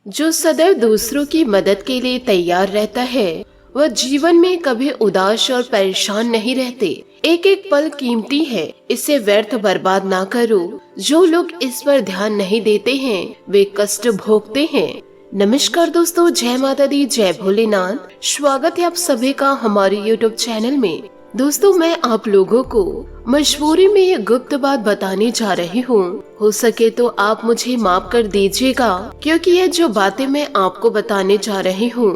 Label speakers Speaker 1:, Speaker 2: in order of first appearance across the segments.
Speaker 1: जो सदैव दूसरों की मदद के लिए तैयार रहता है वह जीवन में कभी उदास और परेशान नहीं रहते। एक एक पल कीमती है, इसे व्यर्थ बर्बाद ना करो। जो लोग इस पर ध्यान नहीं देते हैं वे कष्ट भोगते हैं। नमस्कार दोस्तों, जय माता दी, जय भोलेनाथ। स्वागत है आप सभी का हमारे YouTube चैनल में। दोस्तों, मैं आप लोगों को मजबूरी में ये गुप्त बात बताने जा रही हूँ। हो सके तो आप मुझे माफ कर दीजिएगा, क्योंकि ये जो बातें मैं आपको बताने जा रही हूँ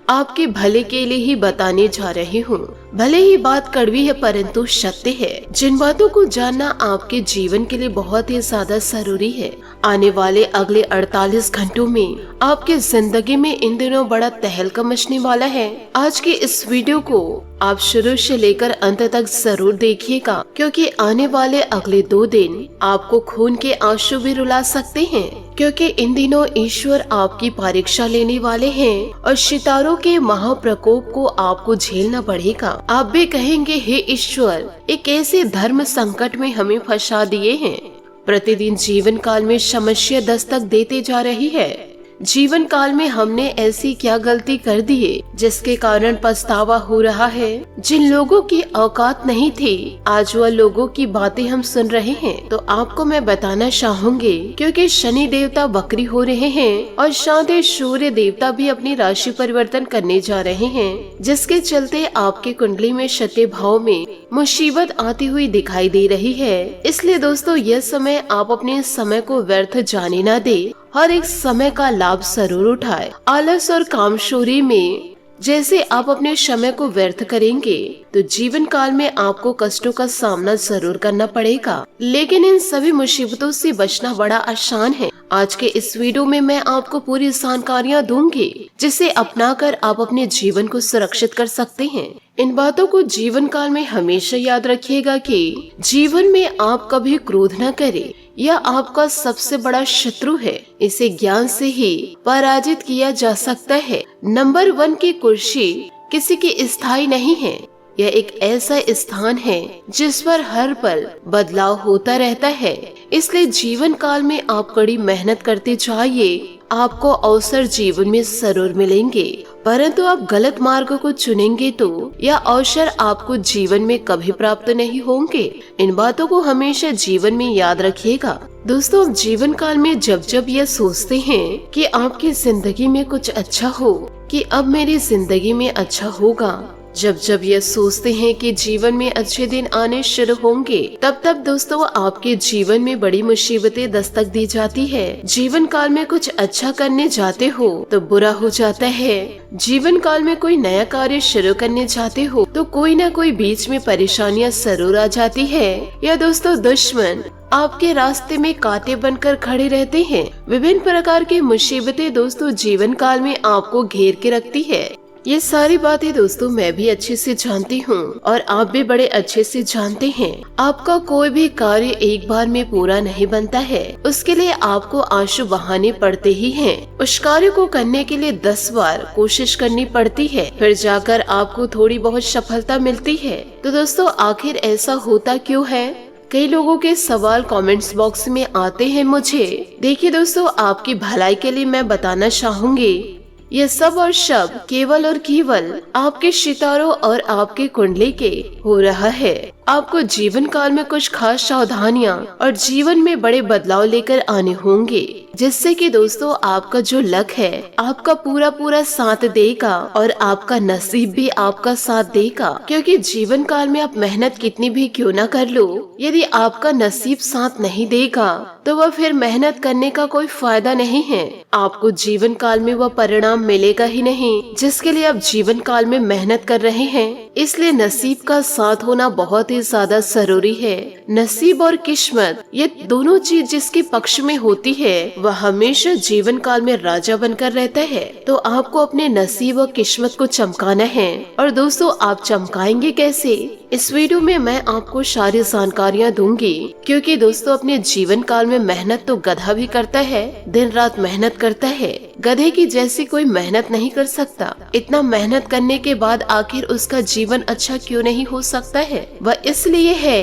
Speaker 1: आपके भले के लिए ही बताने जा रही हूँ। भले ही बात कड़वी है परंतु सत्य है। जिन बातों को जानना आपके जीवन के लिए बहुत ही ज्यादा जरूरी है। आने वाले अगले 48 घंटों में आपके जिंदगी में इन दिनों बड़ा तहलका मचने वाला है। आज की इस वीडियो को आप शुरू से लेकर अंत तक जरूर देखिएगा, क्योंकि आने वाले अगले 2 दिन आपको खून के आंसू भी रुला सकते हैं। क्योंकि इन दिनों ईश्वर आपकी परीक्षा लेने वाले हैं और सितारों के महाप्रकोप को आपको झेलना पड़ेगा। आप भी कहेंगे, हे ईश्वर, एक ऐसे धर्म संकट में हमें फंसा दिए हैं। प्रतिदिन जीवन काल में समस्या दस्तक देते जा रही है। जीवन काल में हमने ऐसी क्या गलती कर दी है जिसके कारण पछतावा हो रहा है। जिन लोगों की औकात नहीं थी आज वह लोगों की बातें हम सुन रहे हैं। तो आपको मैं बताना चाहूंगी, क्योंकि शनि देवता वक्री हो रहे हैं और साथ ही सूर्य देवता भी अपनी राशि परिवर्तन करने जा रहे हैं, जिसके चलते आपकी कुंडली में सत्य भाव में मुसीबत आती हुई दिखाई दे रही है। इसलिए दोस्तों, यह समय आप अपने समय को व्यर्थ जाने न दे। हर एक समय का लाभ जरूर उठाए। आलस और कामचोरी में जैसे आप अपने समय को व्यर्थ करेंगे तो जीवन काल में आपको कष्टों का सामना जरूर करना पड़ेगा, लेकिन इन सभी मुसीबतों से बचना बड़ा आसान है। आज के इस वीडियो में मैं आपको पूरी जानकारियाँ दूंगी, जिसे अपनाकर आप अपने जीवन को सुरक्षित कर सकते हैं। इन बातों को जीवन काल में हमेशा याद रखिएगा कि जीवन में आप कभी क्रोध न करें। यह आपका सबसे बड़ा शत्रु है। इसे ज्ञान से ही पराजित किया जा सकता है। नंबर 1 की कुर्सी किसी की स्थायी नहीं है। यह एक ऐसा स्थान है जिस पर हर पल बदलाव होता रहता है। इसलिए जीवन काल में आप कड़ी मेहनत करते जाइए। आपको अवसर जीवन में जरूर मिलेंगे, परंतु आप गलत मार्ग को चुनेंगे तो यह अवसर आपको जीवन में कभी प्राप्त नहीं होंगे। इन बातों को हमेशा जीवन में याद रखिएगा। दोस्तों, आप जीवन काल में जब जब यह सोचते हैं कि आपकी जिंदगी में कुछ अच्छा हो, कि अब मेरी जिंदगी में अच्छा होगा, जब जब ये सोचते हैं कि जीवन में अच्छे दिन आने शुरू होंगे, तब तब दोस्तों आपके जीवन में बड़ी मुसीबतें दस्तक दी जाती है। जीवन काल में कुछ अच्छा करने जाते हो तो बुरा हो जाता है। जीवन काल में कोई नया कार्य शुरू करने जाते हो तो कोई ना कोई बीच में परेशानियां जरूर आ जाती है। या दोस्तों, दुश्मन आपके रास्ते में कांटे बनकर खड़े रहते हैं। विभिन्न प्रकार की मुसीबतें दोस्तों जीवन काल में आपको घेर के रखती है। ये सारी बातें दोस्तों मैं भी अच्छे से जानती हूँ और आप भी बड़े अच्छे से जानते हैं। आपका कोई भी कार्य एक बार में पूरा नहीं बनता है। उसके लिए आपको आंसू बहाने पड़ते ही हैं। उस कार्य को करने के लिए 10 बार कोशिश करनी पड़ती है, फिर जाकर आपको थोड़ी बहुत सफलता मिलती है। तो दोस्तों, आखिर ऐसा होता क्यों है? कई लोगों के सवाल कमेंट्स बॉक्स में आते हैं मुझे। देखिए दोस्तों, आपकी भलाई के लिए मैं बताना चाहूंगी, यह सब और सब केवल और केवल आपके सितारों और आपके कुंडली के हो रहा है। आपको जीवन काल में कुछ खास सावधानियां और जीवन में बड़े बदलाव लेकर आने होंगे, जिससे कि दोस्तों आपका जो लक है आपका पूरा पूरा साथ देगा और आपका नसीब भी आपका साथ देगा। क्योंकि जीवन काल में आप मेहनत कितनी भी क्यों ना कर लो, यदि आपका नसीब साथ नहीं देगा तो वह फिर मेहनत करने का कोई फायदा नहीं है। आपको जीवन काल में वह परिणाम मिलेगा ही नहीं जिसके लिए आप जीवन काल में मेहनत कर रहे हैं। इसलिए नसीब का साथ होना बहुत ही ज्यादा जरूरी है। नसीब और किस्मत ये दोनों चीज जिसके पक्ष में होती है वह हमेशा जीवन काल में राजा बनकर रहता है। तो आपको अपने नसीब और किस्मत को चमकाना है। और दोस्तों, आप चमकाएंगे कैसे? इस वीडियो में मैं आपको सारी जानकारियाँ दूंगी, क्योंकि दोस्तों अपने जीवन काल में मेहनत तो गधा भी करता है, दिन रात मेहनत करता है। गधे की जैसी कोई मेहनत नहीं कर सकता। इतना मेहनत करने के बाद आखिर उसका जीवन अच्छा क्यों नहीं हो सकता है? वह इसलिए है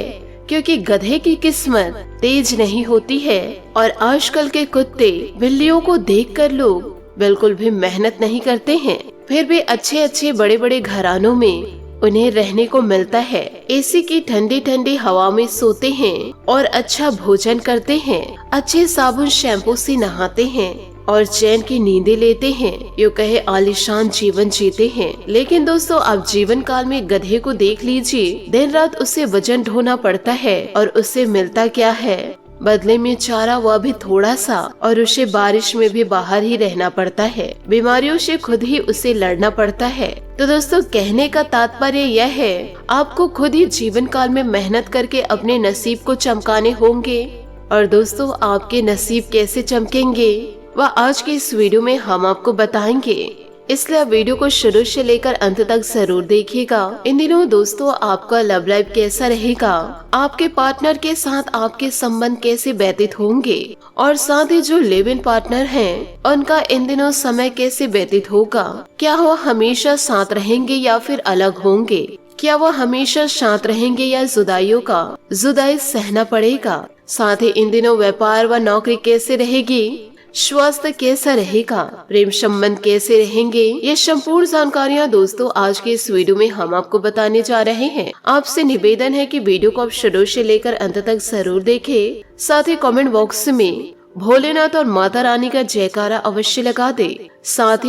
Speaker 1: क्योंकि गधे की किस्मत तेज नहीं होती है। और आजकल के कुत्ते बिल्लियों को देखकर लोग बिल्कुल भी मेहनत नहीं करते हैं, फिर भी अच्छे अच्छे बड़े बड़े घरानों में उन्हें रहने को मिलता है। एसी की ठंडी ठंडी हवा में सोते हैं और अच्छा भोजन करते हैं, अच्छे साबुन शैम्पू से नहाते हैं और चैन की नींदें लेते हैं। यूँ कहे आलीशान जीवन जीते हैं। लेकिन दोस्तों, आप जीवन काल में गधे को देख लीजिए, दिन रात उसे वजन ढोना पड़ता है और उससे मिलता क्या है? बदले में चारा, वह भी थोड़ा सा, और उसे बारिश में भी बाहर ही रहना पड़ता है। बीमारियों से खुद ही उसे लड़ना पड़ता है। तो दोस्तों, कहने का तात्पर्य यह है, आपको खुद ही जीवन काल में मेहनत करके अपने नसीब को चमकाने होंगे। और दोस्तों, आपके नसीब कैसे चमकेंगे वह आज के इस वीडियो में हम आपको बताएंगे, इसलिए आप वीडियो को शुरू से लेकर अंत तक जरूर देखिएगा। इन दिनों दोस्तों, आपका लव लाइफ कैसा रहेगा, आपके पार्टनर के साथ आपके संबंध कैसे व्यतीत होंगे, और साथ ही जो लिव इन पार्टनर हैं उनका इन दिनों समय कैसे व्यतीत होगा। क्या वह हमेशा साथ रहेंगे या फिर अलग होंगे? क्या वह हमेशा साथ रहेंगे या जुदाई सहना पड़ेगा? साथ ही इन दिनों व्यापार व नौकरी कैसे रहेगी, स्वास्थ्य कैसा रहेगा, प्रेम संबंध कैसे रहेंगे, ये संपूर्ण जानकारियाँ दोस्तों आज के इस वीडियो में हम आपको बताने जा रहे हैं। आपसे निवेदन है कि वीडियो को आप शुरू से लेकर अंत तक जरूर देखें। साथ ही कमेंट बॉक्स में भोलेनाथ और माता रानी का जयकारा अवश्य लगा दे। साथ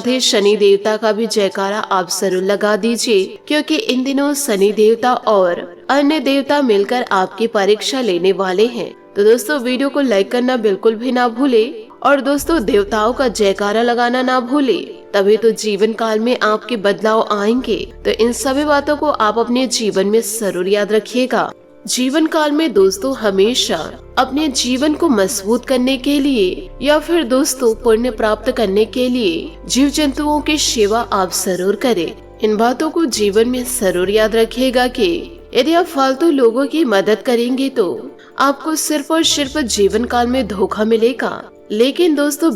Speaker 1: ही शनि देवता का भी जयकारा आप जरूर लगा दीजिए, क्योंकि इन दिनों शनि देवता और अन्य देवता मिलकर आपकी परीक्षा लेने वाले हैं। तो दोस्तों, वीडियो को लाइक करना बिल्कुल भी ना भूले और दोस्तों, देवताओं का जयकारा लगाना ना भूले, तभी तो जीवन काल में आपके बदलाव आएंगे। तो इन सभी बातों को आप अपने जीवन में जरूर याद रखिएगा। जीवन काल में दोस्तों, हमेशा अपने जीवन को मजबूत करने के लिए या फिर दोस्तों पुण्य प्राप्त करने के लिए जीव जंतुओं की सेवा आप जरूर करें। इन बातों को जीवन में जरूर याद रखिएगा कि यदि आप फालतू लोगों की मदद करेंगे तो आपको सिर्फ और सिर्फ जीवन काल में धोखा मिलेगा। लेकिन दोस्तों,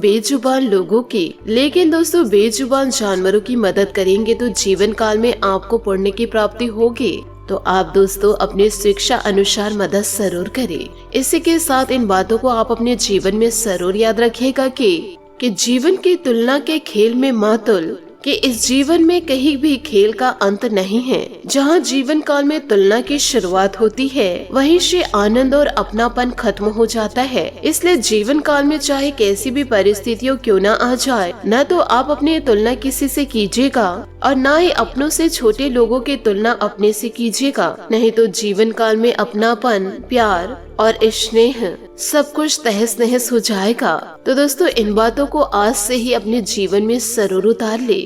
Speaker 1: बेजुबान जानवरों की मदद करेंगे तो जीवन काल में आपको पुण्य की प्राप्ति होगी। तो आप दोस्तों अपनी शिक्षा अनुसार मदद जरूर करें। इसी के साथ इन बातों को आप अपने जीवन में जरूर याद रखिएगा कि जीवन की तुलना के खेल में मातुल कि इस जीवन में कहीं भी खेल का अंत नहीं है। जहाँ जीवन काल में तुलना की शुरुआत होती है, वहीं से आनंद और अपनापन खत्म हो जाता है। इसलिए जीवन काल में चाहे कैसी भी परिस्थितियों क्यों न आ जाए, न तो आप अपनी तुलना किसी से कीजिएगा और न ही अपनों से छोटे लोगों की तुलना अपने से कीजिएगा। नहीं तो जीवन काल में अपनापन, प्यार और स्नेह सब कुछ तहस नहस हो जाएगा। तो दोस्तों, इन बातों को आज से ही अपने जीवन में जरूर उतार ले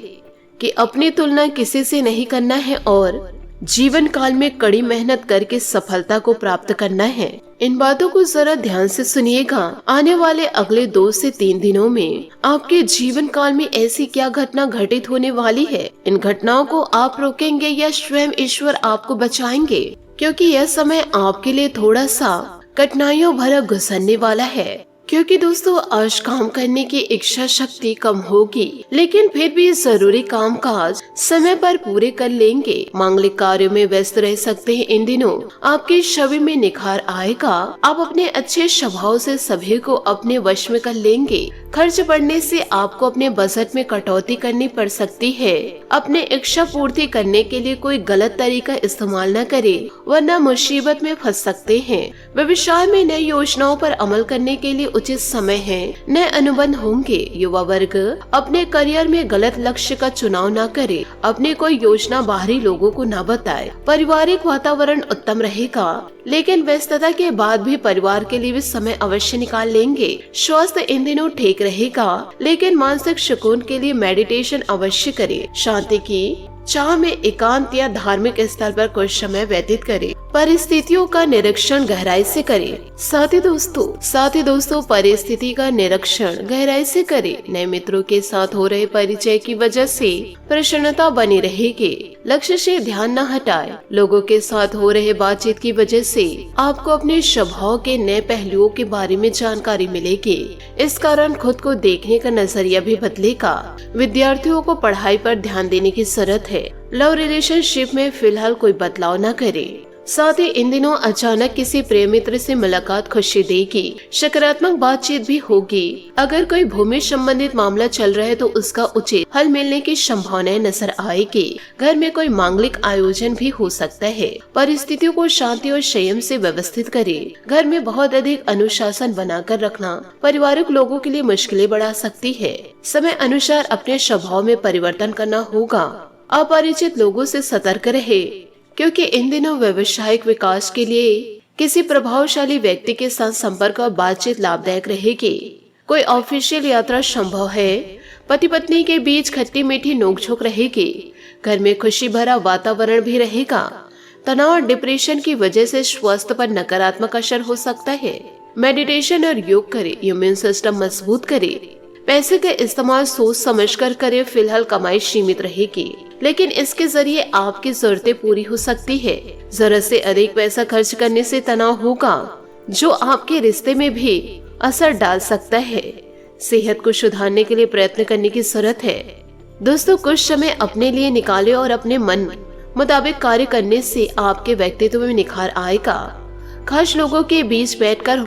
Speaker 1: कि अपनी तुलना किसी से नहीं करना है और जीवन काल में कड़ी मेहनत करके सफलता को प्राप्त करना है। इन बातों को जरा ध्यान से सुनिएगा। आने वाले अगले 2 से 3 दिनों में आपके जीवन काल में ऐसी क्या घटना घटित होने वाली है, इन घटनाओं को आप रोकेंगे या स्वयं ईश्वर आपको बचाएंगे? क्योंकि यह समय आपके लिए थोड़ा सा कठिनाइयों भरा गुजरने वाला है। क्योंकि दोस्तों, आज काम करने की इच्छा शक्ति कम होगी, लेकिन फिर भी जरूरी काम काज समय पर पूरे कर लेंगे। मांगलिक कार्यों में व्यस्त रह सकते हैं। इन दिनों आपके छवि में निखार आएगा। आप अपने अच्छे स्वभाव से सभी को अपने वश में कर लेंगे। खर्च बढ़ने से आपको अपने बजट में कटौती करनी पड़ सकती है। अपने इच्छा पूर्ति करने के लिए कोई गलत तरीका इस्तेमाल न करें, वरना मुसीबत में फंस सकते हैं। व्यवसाय में नई योजनाओं पर अमल करने के लिए उचित समय है। नए अनुबंध होंगे। युवा वर्ग अपने करियर में गलत लक्ष्य का चुनाव न करे। अपने कोई योजना बाहरी लोगों को न बताए। पारिवारिक वातावरण उत्तम रहेगा, लेकिन व्यस्तता के बाद भी परिवार के लिए भी समय अवश्य निकाल लेंगे। स्वास्थ्य इन दिनों ठीक रहेगा, लेकिन मानसिक सुकून के लिए मेडिटेशन अवश्य करें। शांति की चाह में एकांत या धार्मिक स्थल पर कुछ समय व्यतीत करें। परिस्थितियों का निरीक्षण गहराई से करें। साथ ही दोस्तों परिस्थिति का निरीक्षण गहराई से करें। नए मित्रों के साथ हो रहे परिचय की वजह से प्रसन्नता बनी रहेगी। लक्ष्य से ध्यान न हटाए। लोगों के साथ हो रहे बातचीत की वजह से आपको अपने स्वभाव के नए पहलुओं के बारे में जानकारी मिलेगी। इस कारण खुद को देखने का नजरिया भी बदलेगा। विद्यार्थियों को पढ़ाई पर ध्यान देने की जरूरत है। लव रिलेशनशिप में फिलहाल कोई बदलाव न करें। साथ ही इन दिनों अचानक किसी प्रिय मित्र से मुलाकात खुशी देगी। सकारात्मक बातचीत भी होगी। अगर कोई भूमि संबंधित मामला चल रहा है तो उसका उचित हल मिलने की संभावनाएं नजर आएगी। घर में कोई मांगलिक आयोजन भी हो सकता है। परिस्थितियों को शांति और संयम से व्यवस्थित करें। घर में बहुत अधिक अनुशासन बनाकर रखना पारिवारिक लोगों के लिए मुश्किलें बढ़ा सकती है। समय अनुसार अपने स्वभाव में परिवर्तन करना होगा। अपरिचित लोगों से सतर्क रहे, क्योंकि इन दिनों व्यवसायिक विकास के लिए किसी प्रभावशाली व्यक्ति के साथ संपर्क और बातचीत लाभदायक रहेगी। कोई ऑफिशियल यात्रा संभव है। पति पत्नी के बीच खट्टी मीठी नोकझोंक रहेगी। घर में खुशी भरा वातावरण भी रहेगा। तनाव और डिप्रेशन की वजह से स्वास्थ्य पर नकारात्मक असर हो सकता है। मेडिटेशन और योग करें, इम्यून सिस्टम मजबूत करे। पैसे का इस्तेमाल सोच समझकर करें। फिलहाल कमाई सीमित रहेगी, लेकिन इसके जरिए आपकी जरूरतें पूरी हो सकती है। जरूरत से अधिक पैसा खर्च करने से तनाव होगा, जो आपके रिश्ते में भी असर डाल सकता है। सेहत को सुधारने के लिए प्रयत्न करने की जरूरत है। दोस्तों, कुछ समय अपने लिए निकालें और अपने मन मुताबिक कार्य करने से आपके व्यक्तित्व में निखार आएगा। खास लोगों के बीच बैठकर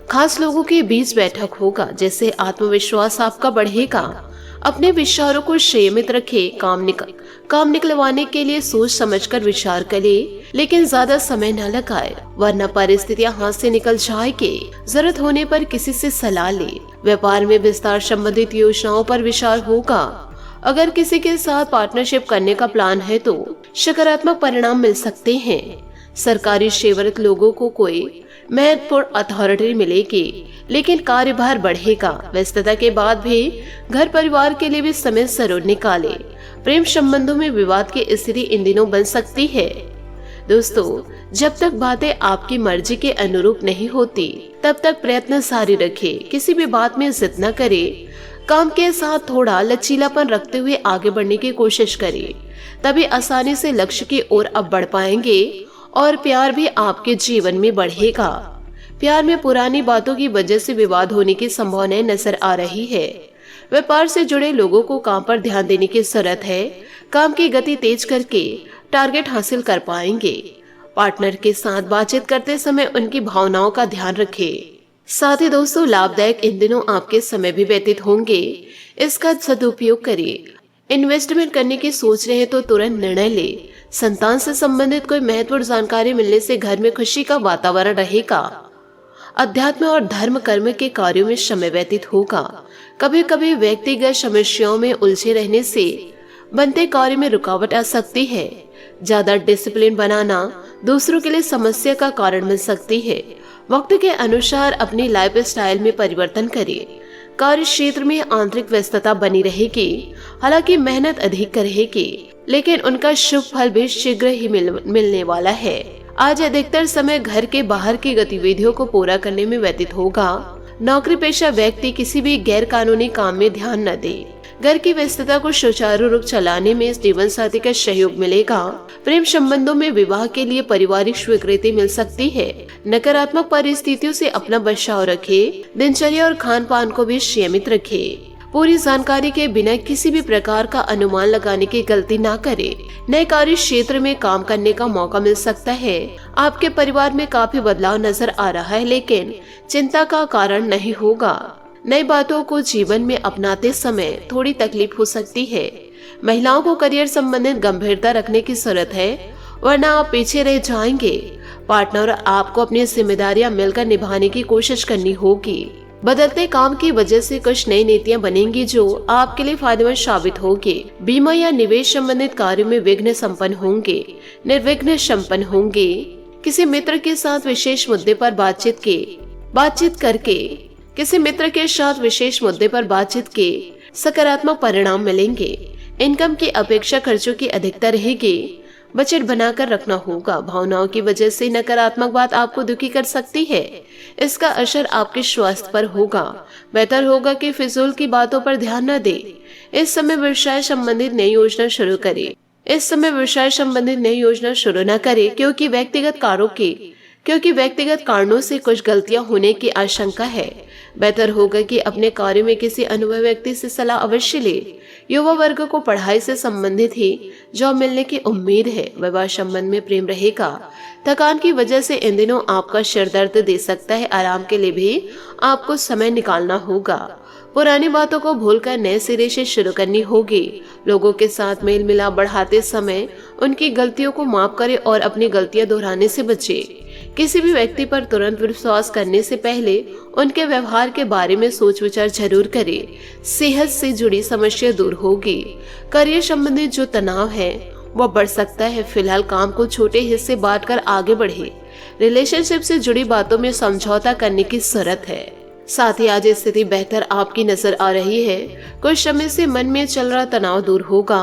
Speaker 1: खास लोगों के बीच बैठक होगा, जिससे आत्मविश्वास आपका बढ़ेगा। अपने विचारों को संयमित रखें। काम निकलवाने के लिए सोच समझकर विचार करें, लेकिन ज्यादा समय न लगाए, वरना परिस्थितियां हाथ से निकल जाएगी। जरूरत होने पर किसी से सलाह लें। व्यापार में विस्तार संबंधित योजनाओं पर विचार होगा। अगर किसी के साथ पार्टनरशिप करने का प्लान है तो सकारात्मक परिणाम मिल सकते हैं। सरकारी सेवारत लोगों को कोई महत्वपूर्ण अथॉरिटी मिलेगी, लेकिन कार्यभार बढ़ेगा। व्यस्तता के बाद भी घर परिवार के लिए भी समय जरूर निकाले। प्रेम संबंधों में विवाद की स्थिति इन दिनों बन सकती है। दोस्तों, जब तक बातें आपकी मर्जी के अनुरूप नहीं होती, तब तक प्रयत्न जारी रखें। किसी भी बात में जिद न करें। काम के साथ थोड़ा लचीलापन रखते हुए आगे बढ़ने की कोशिश करें, तभी आसानी से लक्ष्य की ओर अब बढ़ पाएंगे और प्यार भी आपके जीवन में बढ़ेगा। प्यार में पुरानी बातों की वजह से विवाद होने की संभावनाएं नजर आ रही है। व्यापार से जुड़े लोगों को काम पर ध्यान देने की जरूरत है। काम की गति तेज करके टारगेट हासिल कर पाएंगे। पार्टनर के साथ बातचीत करते समय उनकी भावनाओं का ध्यान रखें। साथ ही दोस्तों, लाभदायक इन दिनों आपके समय भी व्यतीत होंगे। इसका सदुपयोग करें। इन्वेस्टमेंट करने की सोच रहे हैं तो तुरंत निर्णय ले। संतान से संबंधित कोई महत्वपूर्ण जानकारी मिलने से घर में खुशी का वातावरण रहेगा। अध्यात्म और धर्म कर्म के कार्यों में समय व्यतीत होगा। कभी कभी व्यक्तिगत समस्याओं में उलझे रहने से बनते कार्य में रुकावट आ सकती है। ज्यादा डिसिप्लिन बनाना दूसरों के लिए समस्या का कारण बन सकती है। वक्त के अनुसार अपनी लाइफ स्टाइल में परिवर्तन करें। कार्य क्षेत्र में आंतरिक व्यस्तता बनी रहेगी। हालांकि मेहनत अधिक रहेगी, लेकिन उनका शुभ फल भी शीघ्र ही मिलने वाला है। आज अधिकतर समय घर के बाहर की गतिविधियों को पूरा करने में व्यतीत होगा। नौकरी पेशा व्यक्ति किसी भी गैर कानूनी काम में ध्यान न दे। घर की व्यस्तता को सुचारू रूप चलाने में जीवन साथी का सहयोग मिलेगा। प्रेम संबंधों में विवाह के लिए पारिवारिक स्वीकृति मिल सकती है। नकारात्मक परिस्थितियों से अपना बचाव रखें। दिनचर्या और खान पान को भी सीमित रखें। पूरी जानकारी के बिना किसी भी प्रकार का अनुमान लगाने की गलती ना करें। नए कार्य क्षेत्र में काम करने का मौका मिल सकता है। आपके परिवार में काफी बदलाव नजर आ रहा है, लेकिन चिंता का कारण नहीं होगा। नई बातों को जीवन में अपनाते समय थोड़ी तकलीफ हो सकती है। महिलाओं को करियर संबंधित गंभीरता रखने की जरूरत है, वरना आप पीछे रह जाएंगे। पार्टनर आपको अपनी जिम्मेदारियां मिलकर निभाने की कोशिश करनी होगी। बदलते काम की वजह से कुछ नई नीतियां बनेंगी जो आपके लिए फायदेमंद साबित होंगे। बीमा या निवेश संबंधित कार्यों में विघ्न संपन्न होंगे, निर्विघ्न संपन्न होंगे। किसी मित्र के साथ विशेष मुद्दे पर बातचीत के सकारात्मक परिणाम मिलेंगे। इनकम की अपेक्षा खर्चों की अधिकता रहेगी। बजट बनाकर रखना होगा। भावनाओं की वजह से नकारात्मक बात आपको दुखी कर सकती है। इसका असर आपके स्वास्थ्य पर होगा। बेहतर होगा कि फिजूल की बातों पर ध्यान न दें। इस समय व्यवसाय संबंधित नई योजना शुरू न करें, क्योंकि व्यक्तिगत कार्यों के क्योंकि व्यक्तिगत कारणों से कुछ गलतियां होने की आशंका है। बेहतर होगा कि अपने कार्य में किसी अनुभवी व्यक्ति से सलाह अवश्य ले। युवा वर्ग को पढ़ाई से संबंधित ही जॉब मिलने की उम्मीद है। विवाह संबंध में प्रेम रहेगा। थकान की वजह से इन दिनों आपका सिर दर्द दे सकता है। आराम के लिए भी आपको समय निकालना होगा। पुरानी बातों को भूलकर नए सिरे से शुरू करनी होगी। लोगों के साथ मेल मिलाप बढ़ाते समय उनकी गलतियों को माफ करें और अपनी गलतियां दोहराने से बचें। किसी भी व्यक्ति पर तुरंत विश्वास करने से पहले उनके व्यवहार के बारे में सोच विचार जरूर करें। सेहत से जुड़ी समस्या दूर होगी। करियर संबंधित जो तनाव है वह बढ़ सकता है। फिलहाल काम को छोटे हिस्से बांटकर आगे बढ़े। रिलेशनशिप से जुड़ी बातों में समझौता करने की जरूरत है। साथ ही आज स्थिति बेहतर आपकी नजर आ रही है। कुछ समय से मन में चल रहा तनाव दूर होगा।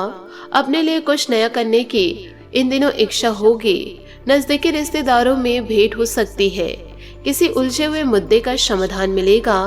Speaker 1: अपने लिए कुछ नया करने की इन दिनों इच्छा होगी। नजदीकी रिश्तेदारों में भेंट हो सकती है। किसी उलझे हुए मुद्दे का समाधान मिलेगा।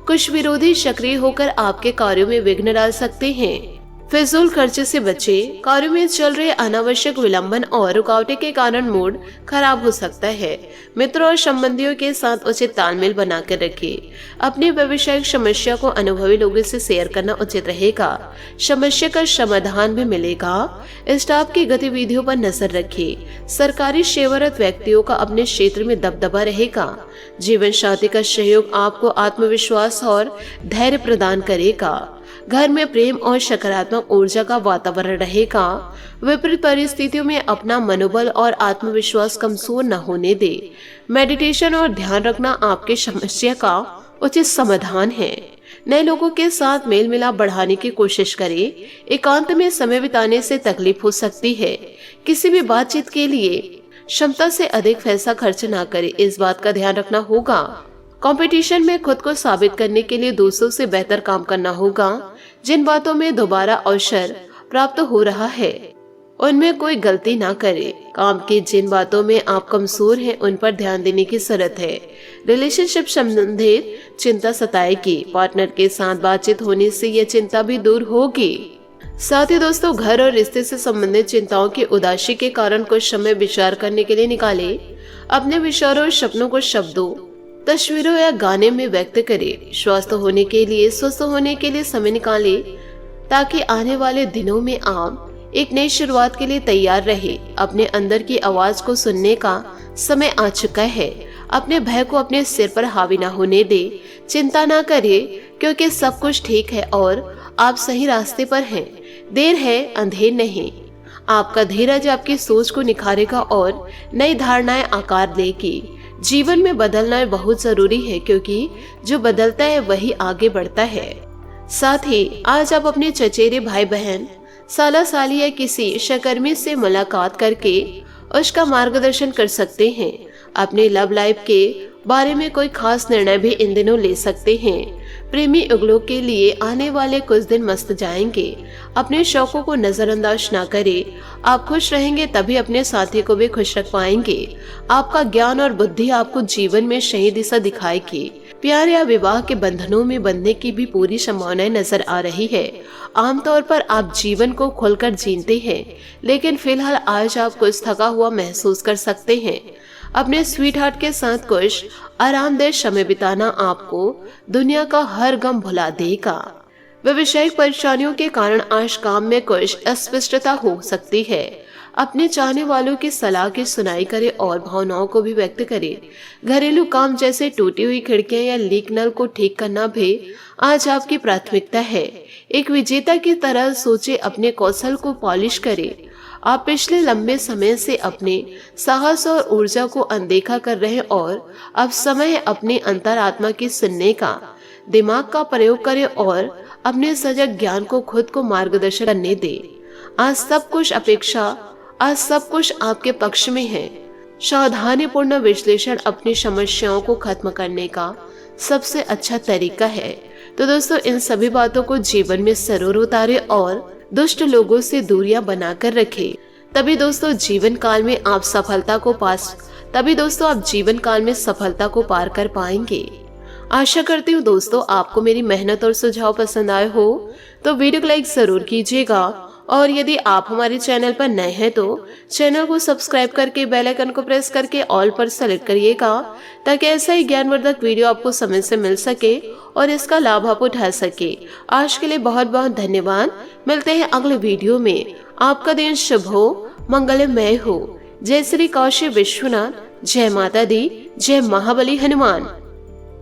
Speaker 1: कुछ विरोधी सक्रिय होकर आपके कार्यों में विघ्न डाल सकते हैं। फिजूल खर्चे से बचें। कार्यों में चल रहे अनावश्यक विलंबन और रुकावटें के कारण मूड खराब हो सकता है। मित्रों और संबंधियों के साथ उचित तालमेल बनाकर रखें। अपनी व्यवसायिक समस्या को अनुभवी लोगों से शेयर करना उचित रहेगा। समस्या का समाधान भी मिलेगा। स्टाफ की गतिविधियों पर नजर रखें। सरकारी सेवारत व्यक्तियों का अपने क्षेत्र में दबदबा रहेगा। जीवन साथी का सहयोग आपको आत्मविश्वास और धैर्य प्रदान करेगा। घर में प्रेम और सकारात्मक ऊर्जा का वातावरण रहेगा। विपरीत परिस्थितियों में अपना मनोबल और आत्मविश्वास कमजोर न होने दे। मेडिटेशन और ध्यान रखना आपके समस्या का उचित समाधान है। नए लोगों के साथ मेल मिलाप बढ़ाने की कोशिश करें। एकांत में समय बिताने से तकलीफ हो सकती है। किसी भी बातचीत के लिए क्षमता से अधिक पैसा खर्च न करें। इस बात का ध्यान रखना होगा। कंपटीशन में खुद को साबित करने के लिए दूसरों से बेहतर काम करना होगा। जिन बातों में दोबारा अवसर प्राप्त हो रहा है उनमें कोई गलती ना करें। काम की जिन बातों में आप कमजोर हैं उन पर ध्यान देने की जरूरत है। रिलेशनशिप संबंधित चिंता सताएगी। पार्टनर के साथ बातचीत होने से यह चिंता भी दूर होगी। साथ ही दोस्तों घर और रिश्ते से संबंधित चिंताओं की उदासी के कारण कुछ समय विचार करने के लिए निकाले। अपने विचारों और सपनों को शब्दों, तस्वीरों या गाने में व्यक्त करें। स्वस्थ होने के लिए समय निकालें ताकि आने वाले दिनों में आप एक नई शुरुआत के लिए तैयार रहे। अपने अंदर की आवाज को सुनने का समय आ चुका है। अपने भय को अपने सिर पर हावी ना होने दे। चिंता ना करें क्योंकि सब कुछ ठीक है और आप सही रास्ते पर हैं। देर है अंधेर नहीं। आपका धीरज आपकी सोच को निखारेगा और नई धारणाएं आकार देगी। जीवन में बदलना बहुत जरूरी है क्योंकि जो बदलता है वही आगे बढ़ता है। साथ ही आज आप अपने चचेरे भाई बहन, साला साली या किसी सहकर्मी से मुलाकात करके उसका मार्गदर्शन कर सकते हैं। अपने लव लाइफ के बारे में कोई खास निर्णय भी इन दिनों ले सकते हैं। प्रेमी युगलों के लिए आने वाले कुछ दिन मस्त जाएंगे। अपने शौकों को नजरअंदाज ना करें। आप खुश रहेंगे तभी अपने साथी को भी खुश रख पाएंगे। आपका ज्ञान और बुद्धि आपको जीवन में सही दिशा दिखाएगी। प्यार या विवाह के बंधनों में बंधने की भी पूरी संभावनाएं नजर आ रही है। आमतौर पर आप जीवन को खुलकर जीते हैं, लेकिन फिलहाल आज आप कुछ थका हुआ महसूस कर सकते हैं। अपने स्वीट हार्ट के साथ कुछ आरामदेह समय बिताना आपको दुनिया का हर गम भुला देगा। व्यवसायिक परेशानियों के कारण आज काम में कुछ अस्पष्टता हो सकती है। अपने चाहने वालों की सलाह की सुनाई करें और भावनाओं को भी व्यक्त करें। घरेलू काम जैसे टूटी हुई खिड़कियां या लीक नल को ठीक करना भी आज आपकी प्राथमिकता है। एक विजेता की तरह सोचे, अपने कौशल को पॉलिश करें। आप पिछले लंबे समय से अपने साहस और ऊर्जा को अनदेखा कर रहे हैं और अब समय है अपनी अंतरात्मा की सुनने का। दिमाग का प्रयोग करें और अपने सजग ज्ञान को खुद को मार्गदर्शन करने दें। आज सब कुछ आपके पक्ष में है। सावधानीपूर्ण विश्लेषण अपनी समस्याओं को खत्म करने का सबसे अच्छा तरीका है। तो दोस्तों इन सभी बातों को जीवन में जरूर उतारे और दुष्ट लोगों से दूरियां बनाकर रखें। तभी दोस्तों जीवन काल में आप सफलता को पार कर पाएंगे। आशा करती हूँ दोस्तों आपको मेरी मेहनत और सुझाव पसंद आए हो तो वीडियो को लाइक जरूर कीजिएगा और यदि आप हमारे चैनल पर नए हैं तो चैनल को सब्सक्राइब करके बेल आइकन को प्रेस करके ऑल पर सेलेक्ट करिएगा, ताकि ऐसा ही ज्ञानवर्धक वीडियो आपको समय से मिल सके और इसका लाभ आप उठा सके। आज के लिए बहुत बहुत धन्यवाद। मिलते हैं अगले वीडियो में। आपका दिन शुभ हो, मंगलमय हो। जय श्री काशी विश्वनाथ, जय माता दी, जय महाबली हनुमान।